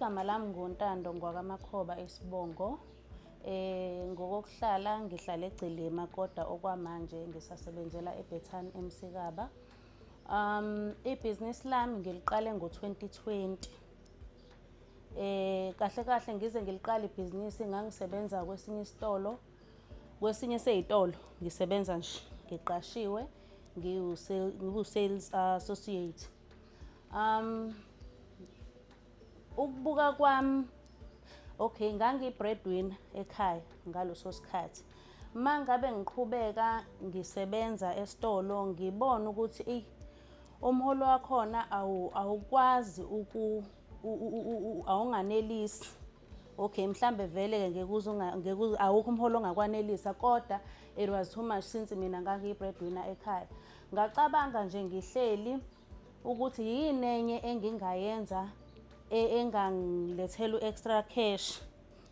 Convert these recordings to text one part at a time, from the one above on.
Igama lami nguNtando ngwakaMakhoba eSibongo. Ngokokuhlala ngihlala eGcilima kodwa okwamanje ngisasebenzela eBethani eMsikaba. Ibhizinisi lami ngiliqale ngo-2020. Kahle kahle ngize ngiliqale ibhizinisi ngangisebenza kwesinye sey'tolo ngisebenza nje ngiqashiwe ngiwu-sales associate. Ukubuka kwami, okay, ngangiyi-breadwinner ekhaya ngaleso sikhathi. Uma ngabe ngiqhubeka ngisebenza esitolo ngibona ukuthi umholo wakhona awukwazi awunganelisi. Okay, mhlambe vele-ke awukho umholo ongakwanelisa kodwa it was too much since mina ngangiyi-breadwinner ekhaya. Ngacabanga nje ngihleli ukuthi yini enye engingayenza engangilethela u-extra cash,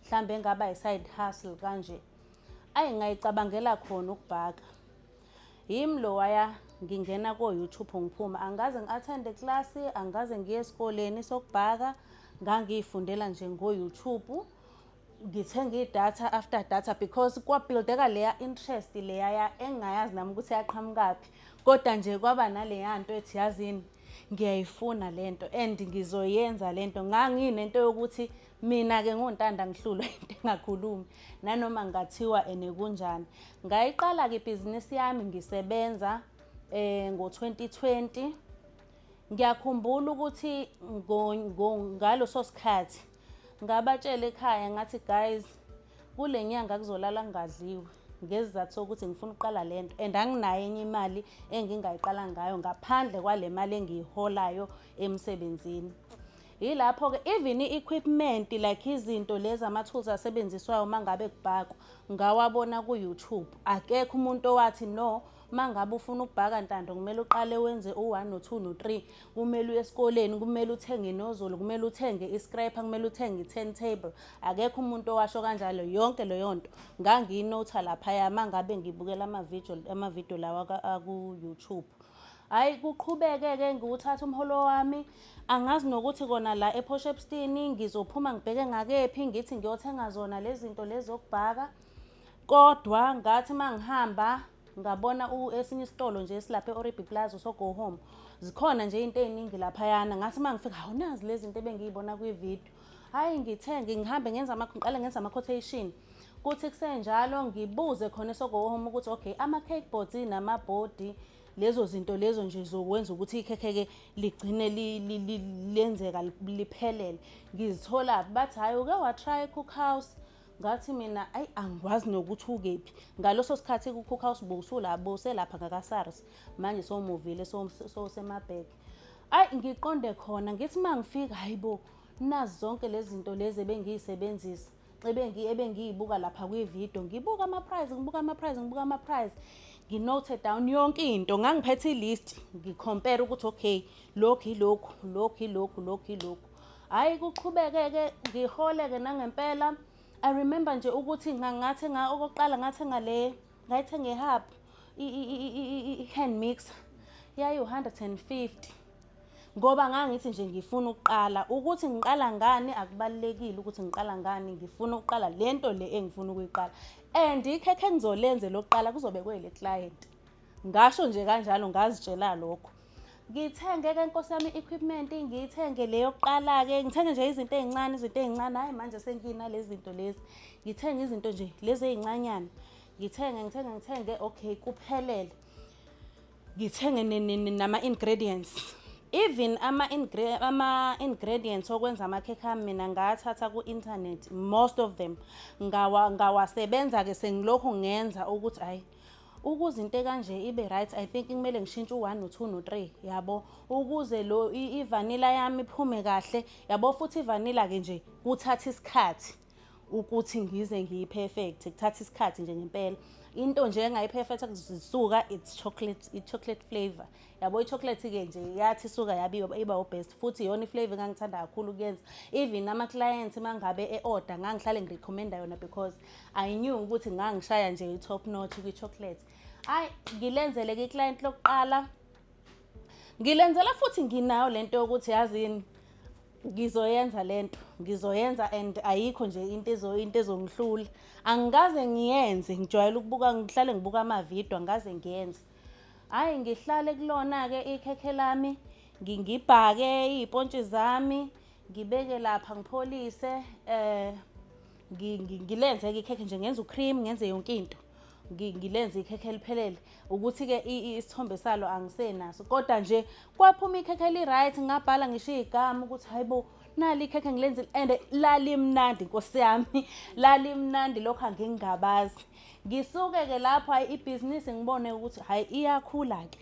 mhlambe engaba i-side hustle kanje. Ngayicabangela khona ukubhaka. Yimi lowaya ngingena ko-YouTube ngiphuma, angikaze ngi-attend class, angikaze ngiye esikoleni sokubhaka, ngangiyifundela nje ngo-YouTube. Ngithenga idatha after data because kwabuildeka leya interest leya engingayazi nami ukuthi yaqhamukaphi, kodwa nje kwaba naleya nto ethi yazini ngiyayifuna lento and ngizoyenza lento. Nganginento yokuthi mina-ke nguNtanda ngihlulwa into engakhulumi nanoma ngathiwa kunjani. Ngayiqala-ke ibhizinisi yami ngisebenza ngo-2020. Ngiyakhumbula ukuthi ngaleso sikhathi ngabatshela ekhaya ngathi guys, kule nyanga kuzolala kungadliwe ngesizathu sokuthi ngifuna ukuqala lento and anginayo enye imali engingayiqala ngayo ngaphandle kwale mali engiyiholayo emsebenzini. Yilapho-ke even i-equipment like izinto lezi ama-tools asebenziswayo uma ngabe kubhakwa ngawabona ku-YouTube. Akekho umuntu owathi no, uma ngabe ufuna ukubhaka Ntando kumele uqale wenze u-1 no-2 no-3, kumele uye esikoleni, kumele uthenge inozolo, kumele uthenge i-scraper, kumele uthenge i-turntable. Akekho umuntu owasho kanjalo. Yonke leyo nto ngangiyinotha laphaya uma ngabe ngibukela amavidiyo lawa aku-YouTube. Hhayi, kuqhubeke-ke ngiwuthatha umholo wami. Angazi nokuthi kona la ePortshepstone ngizophuma ngibheke ngakephi ngithi ngiyothenga zona lezi zinto lezi zokubhaka. Kodwa ngathi uma ngihamba ngabona esinye isitolo nje esilapha e-Oribi Plaza so-Go Home. Zikhona nje into ey'ningi laphayana. Ngathi uma ngifika, hawu nazi lezi zinto ebengiy'bona kwividiyo. Hhayi, ngithenge ngihambe ngiqale ngenza ama-quotation. Kuthi kusenjalo ngibuze khona e-So-Go Home ukuthi okay, ama-cake boards namabhodi, lezo zinto lezo nje zokwenza ukuthi ikhekhe-ke ligcine lenzeka liphelele, ngizithola. Bathi hhayi, uke wa-try i-Cookhouse? Ngathi mina angikwazi nokuthi ukephi. Ngaleso sikhathi i-Cookhouse buselapha ngaka-SARS, manje somuvile sosemabheke. Ngiqonde khona ngithi uma ngifika, hayibo, nazi zonke lezi zinto lezi ebengiy'sebenzisa ebengiy'buka lapha kwividiyo. Ngibuka ama-price, nginote down yonke into. Ngangiphethe i-list ngi-compare ukuthi okay, lokhu. Hhayi, kuqhubeke-ke ngihole-ke nangempela. I remember nje ukuthi okokuqala ngayithenga i-hub, i-hand mixer, yayi-150. Ngoba ngangithi nje ngifuna ukuqala. Ukuthi ngiqala ngani akubalulekile ukuthi ngiqala ngani, ngifuna ukuqala lento le engifuna ukuyiqala. And ikhekhe engizolenze lokuqala kuzobe kuyile client. Ngasho nje kanjalo, ngazitshela lokho. Ngithenge-ke Nkosi yami i-equipment, ngiyithenge leyo kuqala-ke, ngithenge nje izinto ey'ncane. Hhayi, manje senginalezi zinto lezi. Ngithenge izinto nje lezi ey'ncanyana. Ngithenge, okay, kuphelele. Ngithenge nama-ingredients. Even ama-ingredients okwenza amakhekhe ami mina ngathatha ku-internet, most of them. Ngawasebenza-ke sengilokhu ngenza ukuthi hhayi, ukuze into kanje ibe right, I think kumele ngishintshe u-1 no-2 no-3, yabo, ukuze ivanilla yami iphume kahle, yabo. Futhi ivanilla-ke nje kuthatha isikhathi ukuthi ngize ngiyi-perfect, kuthatha isikhathi nje ngempela. Into nje engayi-perfect zisuka i-chocolate flavor, yabo. I-chocolate-ke nje yathi isuka iba u-best, futhi iyona i-flavor engangithanda kakhulu ukuyenza. Even ama-clients uma ngabe e-order ngangihlale ngirecommenda yona because I knew ukuthi ngangishaya nje i-top notch kwi-chocolate. Hhayi, ngilenzele-ke i-client lokuqala. Ngilenzela futhi nginayo lento yokuthi yazini ngizoyenza lento, ngizoyenza and ayikho nje into ezongihlula. Angikaze ngiyenze, ngijwayele ukubuka, ngihlale ngibuka amavidiyo, angikaze ngiyenze. Hhayi, ngihlale kulona-ke ikhekhe lami, ngibhake iy'pontshi zami, ngibeke lapha ngipholise, ngilenze-ke ikhekhe nje, ngenze u-cream, ngenze yonke into. Ngilenze ikhekhe eliphelele, ukuthi-ke isithombe salo angisenaso. Kodwa nje kwaphuma ikhekhe eli-right, ngabhala ngisho igama ukuthi hayi bo, nali ikhekhe ngilenzile and lalimnandi Nkosi yami, lalimnandi lokho angingabazi. Ngisuke-ke lapho hhayi ibhizinisi ngibone ukuthi hhayi iyakhula-ke.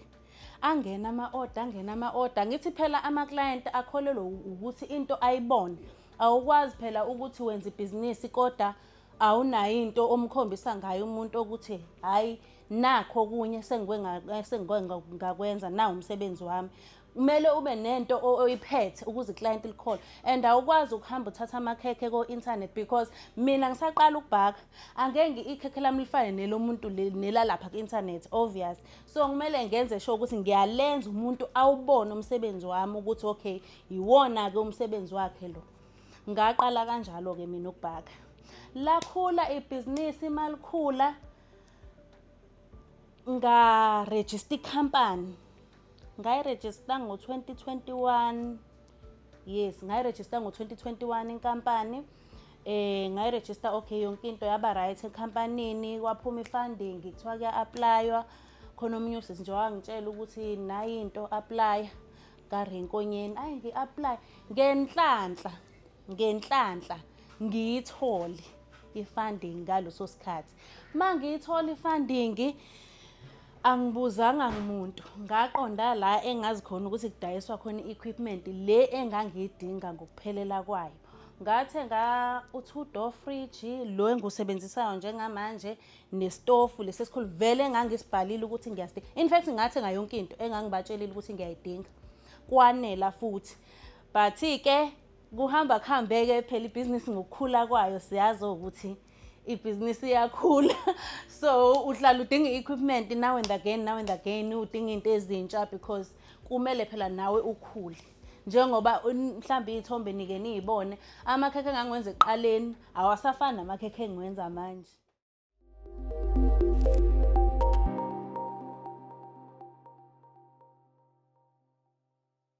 Angena ama-order. Ngithi phela amaklayenti akholelwa ukuthi into ayibone. Awukwazi phela ukuthi wenza ibhizinisi kodwa awunayo into omkhombisa ngayo umuntu ukuthi hhayi nakho okunye ngakwenza, nawo umsebenzi wami. Kumele ube nento oyiphethe ukuze iklayenti likhole. And awukwazi ukuhamba uthatha amakhekhe ko-inthanethi because mina ngisaqala ukubhaka. Angeke ikhekhe lami lifane nelomuntu nelalapha ku-inthanethi, obvious. So kumele ngenze sure ukuthi ngiyalenza umuntu awubone umsebenzi wami ukuthi okay, iwona-ke umsebenzi wakhe lo. Ngaqala kanjalo-ke mina ukubhaka. Lakhula ibhizinisi, malikhula ngarejista ikhampani. Ngayirejista ngo-2021. Yes, ngayirejista ngo-2021 inkampani. Ngayirejista okay, yonke into yaba right ekhampanini, kwaphuma i-funding, kuthiwa kuya-aplaywa. Khona omunye usisi nje wangitshela ukuthi nayi into apply kaRenkonyeni. Ayi ngi-apply ngenhlanhla ngiyithole i-funding ngaleso sikhathi. Mangiyithola i-funding, angibuzanga ngumuntu, ngaqonda la engazi khona ukuthi kudayiswa khona i-equipment le engangiyidinga ngokuphelela kwayo. Ngathenga u-2-door fridge lo engiwusebenzisayo njengamanje, nestofu lesi esikhulu vele engangisibhalile ukuthi ngiyasidinga. In fact ngathenga yonke into engangibatshelile ukuthi ngiyayidinga, kwanela futhi. But-ke kuhamba kuhambe-ke phela ibhizinisi ngokukhula kwayo, siyazi ukuthi ibhizinisi iyakhula. So uhlala udinga i-equipment now and again, udinga into ezintsha because kumele phela nawe ukhule. Njengoba mhlawumbe iy'thombe nike niy'bone, amakhekhe engangiwenza ekuqaleni awasafani namakhekhe engiwenza manje.